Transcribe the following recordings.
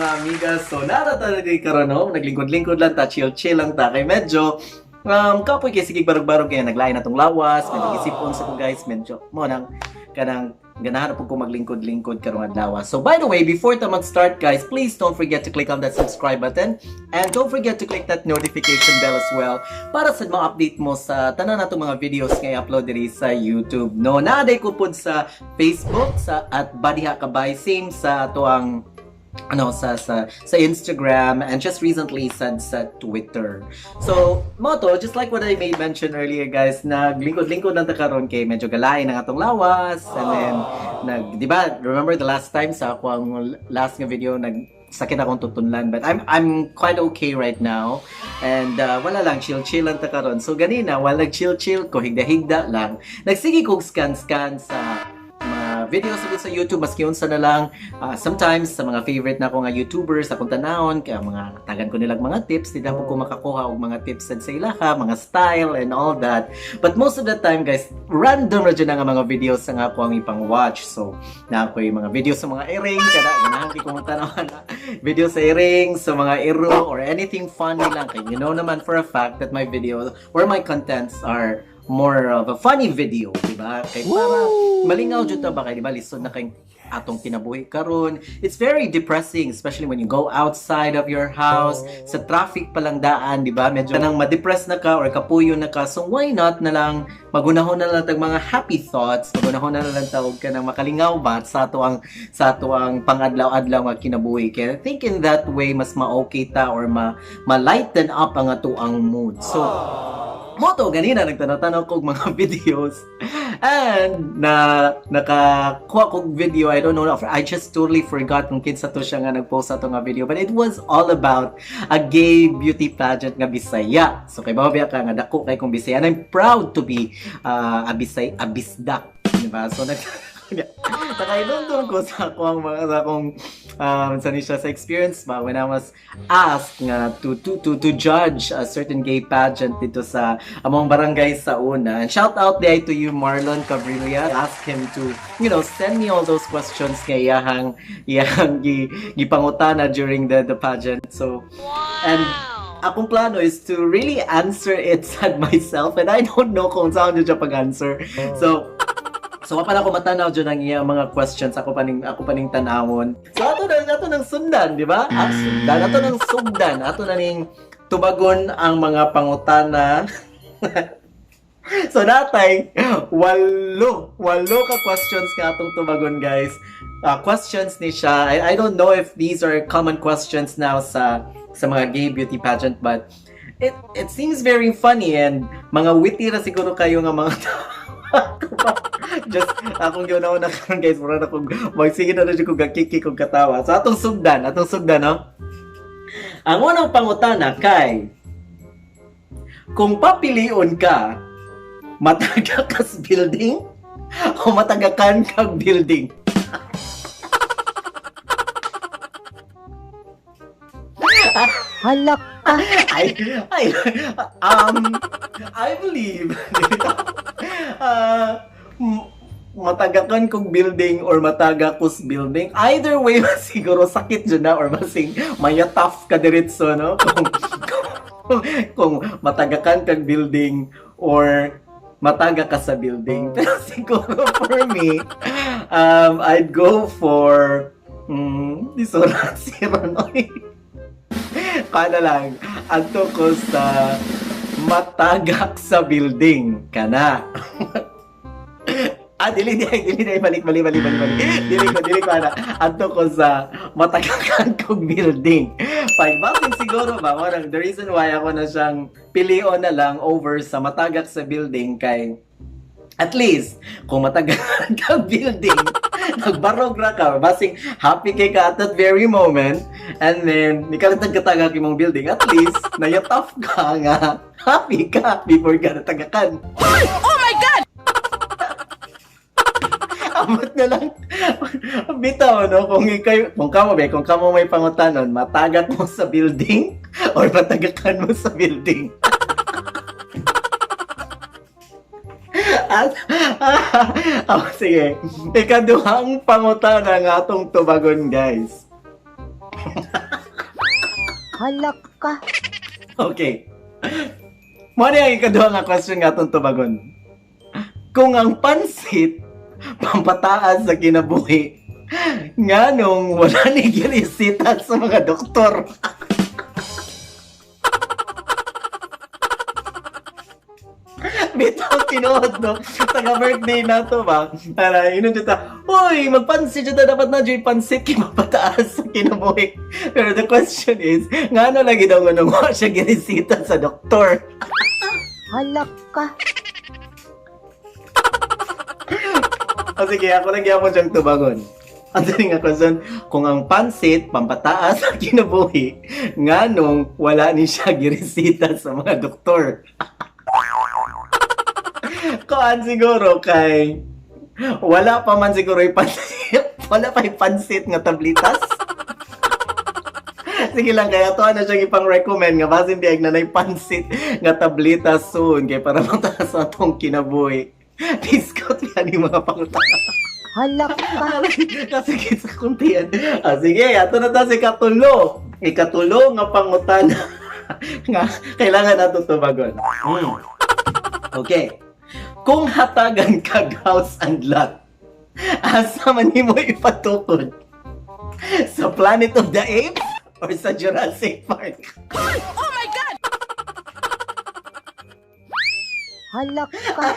mga amigas. So, natatalaga karon no? Naglingkod-lingkod lang ta, chill-chill lang ta. Kay medyo, kapoy kay sige barog-barog kaya naglain na tong lawas. Medyo isipon sa ko guys, medyo, mo nang, kanang, ganahan po ko maglingkod-lingkod karong adlaw. So by the way, before ta mag-start guys, please don't forget to click on that subscribe button and don't forget to click that notification bell as well para sa mga update mo sa tanan natong mga videos nga i-upload diri sa YouTube. No, naaday ko pud sa Facebook sa at Badiha Kabay, same sa tuang sa Instagram, and just recently sa Twitter. So, moto, just like what I made mention earlier guys, naglingkod-lingkod lang ta karon kay medyo galain ang atong lawas, and then di ba, remember the last time sa ako ang last nga video sakit akong tutunlan, but I'm quite okay right now, and wala lang, chill lang ta karon. So ganina, while nag-chill ko, higda-higda lang, nagsige kog scan sa videos sa YouTube, maski unsa na lang. Sometimes sa mga favorite na ko nga YouTubers akong tanawon, kaya mga tagan ko nilang mga tips, di na po ko makakuha og mga tips sa ilaha, mga style and all that. But most of the time guys, random ra dyan nga mga videos nga ako ang ipang watch. So na ako yung mga videos sa mga earring, kada ganahan ko kung tanawon na video sa earring, sa mga iro or anything funny lang, kay you know naman for a fact that my videos or my contents are more of a funny video, di ba? Kay para malingaw jud ta ba kay di ba lisod na kay atong kinabuhi karon. It's very depressing, especially when you go outside of your house, sa traffic pa lang daan, di ba? Medyo nang ma-depress na ka or kapuyo na ka. So why not na lang magunahon na lang tag mga happy thoughts, magunahon na lang tawag ka nang makalingaw ba sa ato ang pangadlaw-adlaw nga kinabuhi. Kaya I think in that way mas ma-okay ta or ma-lighten up ang ato ang mood. So moto, ganina nagtanaw-tanaw kog mga videos and nakakuha kog video, I don't know, I just totally forgot kung kinsa to siya nga nagpost ato nga video, but it was all about a gay beauty pageant nga Bisaya. So kay bababiya ka nga dako kay kong Bisaya, and I'm proud to be a Bisdak, diba? So nakaidondon ko sa akong sa experience ba when I was asked nga to judge a certain gay pageant dito sa among barangay sa una. And shout out there to you, Marlon Cabrilla. Ask him to, send me all those questions kay iyahang gipangutana during the pageant. So, and akong plano is to really answer it sad myself, and I don't know kung saan dyan pag-answer. So wala ko matanaw dyan ang iyang mga questions, ako paning tanawon. So ato nang sundan, di ba? Ato nang sundan, ato na ning tubagon ang mga pangutana. So natay walo ka questions ka atong tubagon guys. Questions ni siya. I don't know if these are common questions now sa mga gay beauty pageant, but it seems very funny, and mga witty ra siguro kayo nga mga just akong ginawa na karon guys, mura na kong magsige na rin kong gakiki kong katawa. So atong sugdan no? Ang unang pangutana kay, kung papilion ka, mataga kas building o matagakan kag building? Halak ka. I believe matagakan kong building or mataga kus building, either way siguro sakit dyan na or masing mayataf ka diretso, no? Kung matagakan kag building or mataga ka sa building. Pero siguro for me, I'd go for disorasira, no? Kada lang, ato ko sa matagak sa building kana. Dili balik. Dili ko ana. Ato ko sa matagakan kog building. Pagbasin siguro ba, the reason why ako na siyang pilion na lang over sa matagak sa building kay at least, kung matagakan ka building, nagbarog ra ka, basing happy kay ka at that very moment, and then, di ka natagkatagak yung building, at least, nayataf ka nga, happy ka before ka natagakan. Oh my God! Amot na lang, bitaw, no? Kung kamo may pangutanon, matagat mo sa building, or matagakan mo sa building. Sige. Ikaduhang pangutana ng atong tubagon, guys. Halak ka. Okay. Mo na yung ikaduha nga question nga itong tubagon. Kung ang pansit, pampataas sa kinabuhi, nga nung wala ni ginisita sa mga doktor. Bitaw tinuod, no? Taga-birthday na to ba? Para, yun dito ta, uy, magpansit dito dapat na dyan pansit mapataas sa kinabuhi. Pero the question is, nga ano lagi daw nga nung wala siya ginisita sa doktor? Halak ka. O sige, ako lang gyapon siyang tubangon. Ang daling nga question, kung ang pansit, pampataas sa kinabuhi, nga nung wala ni siya ginisita sa mga doktor. Kuan siguro kay wala pa man siguro yung pansit, wala pa yung pansit nga tablitas. Sige lang, kaya to na siya ipang-recommend nga basin di na pansit nga tablitas soon kay para mataas sa atong kinabuhi. Discount yan yung mga pangutana. Halak ka. Kasi sa kuntian. Ah, sige, ato na ta si Katulo. Ikatulo nga pangutana nga kailangan nato tubagon. Okay. Kung hatagan kag house and lot, asa man nimo ipatukod? Sa Planet of the Apes or sa Jurassic Park? Halak ka.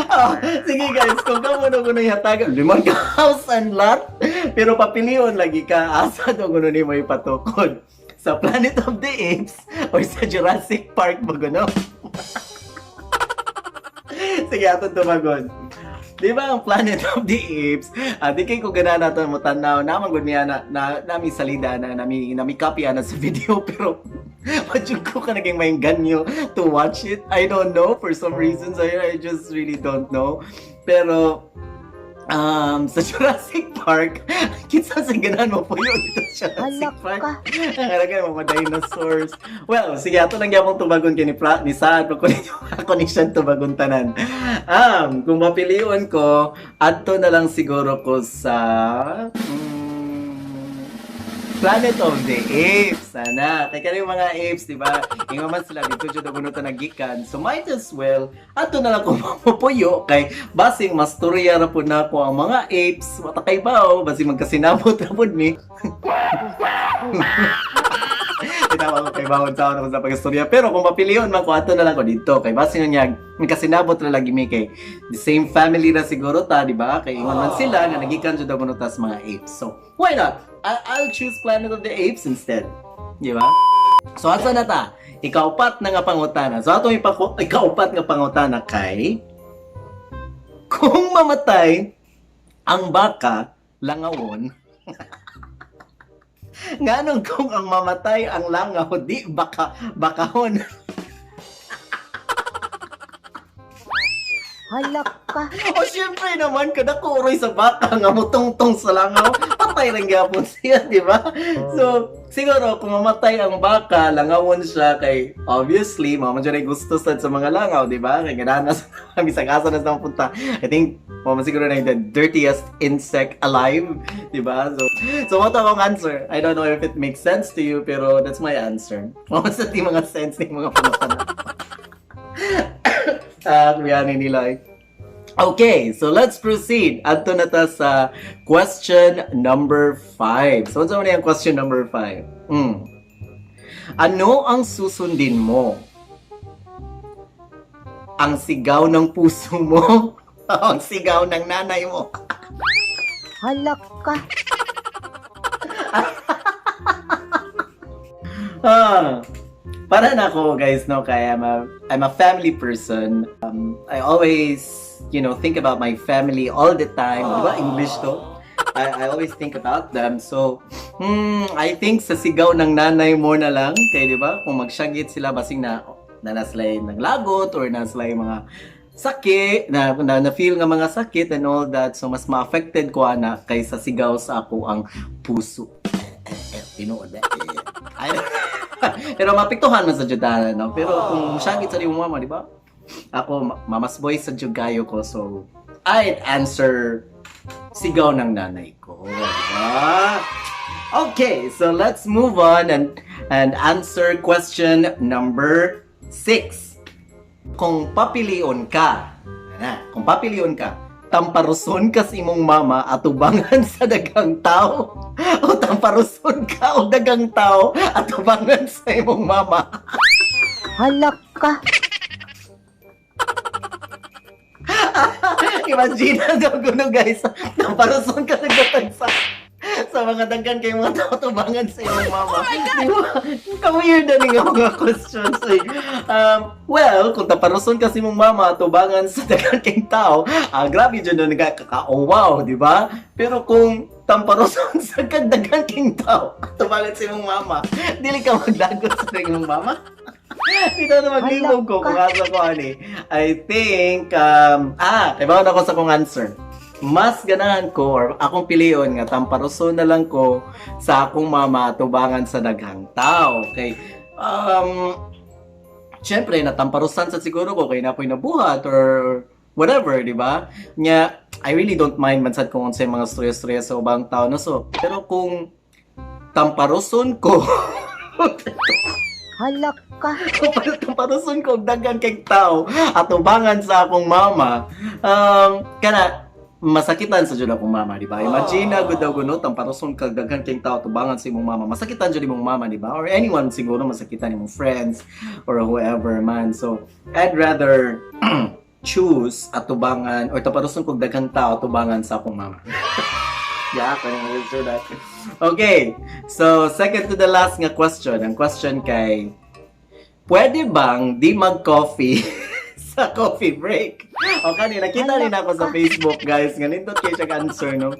Oh, sige guys, kung kamo na kuno hatagan, limang ka house and lot, pero papilion lagi ka asa do kuno nimo ipatukod? Sa Planet of the Apes or sa Jurassic Park ba kuno? Sige, atong tumagon. Di ba ang Planet of the Apes, di kay ko gana nato mo tanaw naman gud niya na nami salida na nami copy ana sa video pero Pajud ko ka naging may ganyo to watch it. I don't know. For some reasons, I just really don't know. Pero, sa Jurassic Park, kitsa sa ganan mo po yun dito sa Jurassic Park. Nakalaga yung mga dinosaurs. Well, sige, ato lang yapong tubagon kini ni Saan. Ako ni siyang tubagon tanan. Kung mapiliun ko, ato na lang siguro ko sa... Planet of the Apes, sana. Kaya kayo mga apes, di ba? Yung man sila dito dyan ako nito nagikan. So might as well, ato na lang kung mapupuyo kay basing mas turya na po na ako ang mga apes. Matakay ba o? Basing magkasinabot na po ni. Itawa ko kay bawon sa ako sa pag-istorya. Pero kung mapiliyon man ko, ato na lang ko dito. Kay basing nga magkasinabot na lagi mi kay the same family na siguro ta, di ba? Kay ingon man sila nga nagikan dyan ako tas mga apes. So, why not? I'll choose Planet of the Apes instead. Di ba? So, asa na ta? Ikaupat na nga pangutana. So, atong ikaupat nga pangutana kay kung mamatay ang baka, langawon, nganong kung ang mamatay ang langaw, di bakahon. Halak ka. O syempre naman, kada ko uroy sa baka nga mutungtong sa langaw, patay rin gyapon siya, di ba? So, siguro, kung mamatay ang baka, langawon siya kay, obviously, mama dyan ay gusto sa mga langaw, di ba? Kaya gananas, bisang asa na sa punta. I think, mama siguro na yung the dirtiest insect alive, di ba? So what akong answer? I don't know if it makes sense to you, pero that's my answer. Mama sa di mga sense ni mga pangutana. Kuyanin nila. Okay, so let's proceed. Adto na ta sa question number 5. So, ano na yung question number 5? Ano ang susundin mo? Ang sigaw ng puso mo? O ang sigaw ng nanay mo? Halak ka. Para na ako, guys, no, kaya I'm a family person. I always, think about my family all the time. Diba? English to. I always think about them. So, I think sa sigaw ng nanay mo na lang, kaya diba, kung magsyagit sila, basing na naslay ng lagot or naslay mga sakit, na feel nga mga sakit and all that. So, mas ma-affected ko ana kaysa sigaw sa ako ang puso. Tinood eh. Pero mapiktuhan man sa Judana, no? Pero kung syagit sa iyong mama, di ba? Ako, mamas boy sa Jugayo ko, so I'd answer sigaw ng nanay ko, di ba? Okay, so let's move on and answer question number 6. Kung papilion ka, tamparuson ka sa imong mama at ubangan sa dagang tao, o tamparuson ka o dagang tao at ubangan sa imong mama. Halak ka. Imagine daw kuno guys, tamparuson ka sa dagang sa mga daghan kay mga tao tubangan sa imong mama. Di ba? Ka-weird na nga mga questions. Well, kung taparuson kasi mong mama tubangan sa daghan kay tao, grabe dyan na nagkaka-wow, di ba? Pero kung tamparuson sa daghan kay tao tubangan sa imong mama, dili ka magdagot sa imong mama? Dito na maglibog ko kung asa ko ani. I think, ibaw na ko sa kong answer. Mas ganahan ko or akong piliyon nga tamparuson na lang ko sa akong mama tubangan sa daghang tao. Okay? Syempre, natamparusan sa siguro ko kay napoy nabuhat or whatever, di ba? Nya, I really don't mind mansad kung unsay mga storya-storya sa ubang tao no so. Pero kung tamparuson ko Halak ka. tamparuson ko og daghan kay tao at tubangan sa akong mama, kana masakitan sa jud akong mama, di ba? Imagine na gud daw kuno tamparuson kag daghan kay tao tubangan sa imong mama. Masakitan jud imong mama, di ba? Or anyone siguro masakitan imong friends or whoever man. So, I'd rather choose at tubangan or tamparuson kog daghang tao tubangan sa akong mama. Yeah, kaya answer that. Okay. So, second to the last nga question. Ang question kay pwede bang di mag-coffee sa coffee break? O kanina, nakita rin ako sa Facebook, guys. Nga nindot kayo siya answer, no?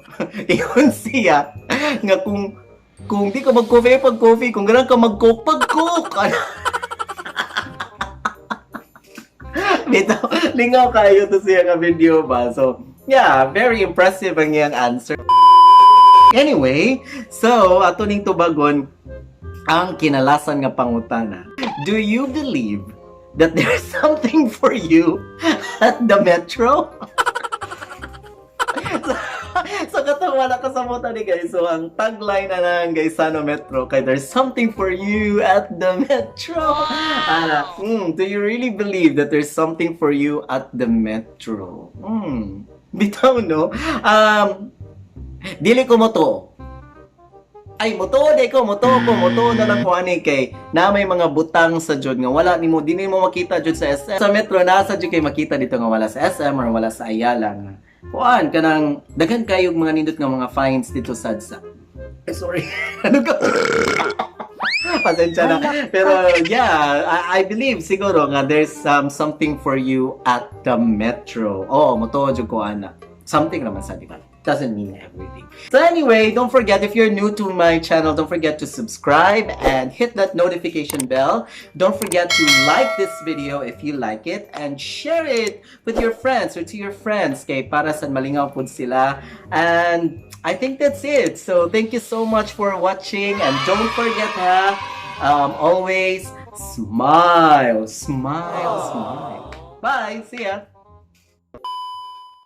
Iyon siya, nga kung di ka mag-coffee, pag-coffee, kung gano'n ka mag-coke, pag-coke! Dito, lingaw kayo to siya nga video ba? So, yeah, very impressive ang iyang answer. Anyway, so, ato ning tubagon ang kinalasan nga pangutana. Do you believe that there's something for you at the metro? So katawa na kasamutan ni guys. So ang tagline na ng Gaisano Metro kay there's something for you at the metro. Do you really believe that there's something for you at the metro? Bitaw no? Dili ko mo to. Ay, moto na lang ko ani kay na may mga butang sa jud nga wala nimo di nimo makita jud sa SM. Sa metro nasa jud kay makita dito nga wala sa SM or wala sa Ayala nga. Kuan kanang daghan kayog mga nindot nga mga fines dito sa EDSA. Sorry. Ano ka? Pasensya na. Pero yeah, I believe siguro nga there's something for you at the metro. Oh, moto jud ko ana. Something naman sa di ba? Doesn't mean everything. So anyway, don't forget if you're new to my channel, don't forget to subscribe and hit that notification bell. Don't forget to like this video if you like it and share it with your friends or to your friends kay para sa malingaw pud sila. And I think that's it. So thank you so much for watching and don't forget always smile. Bye. See ya.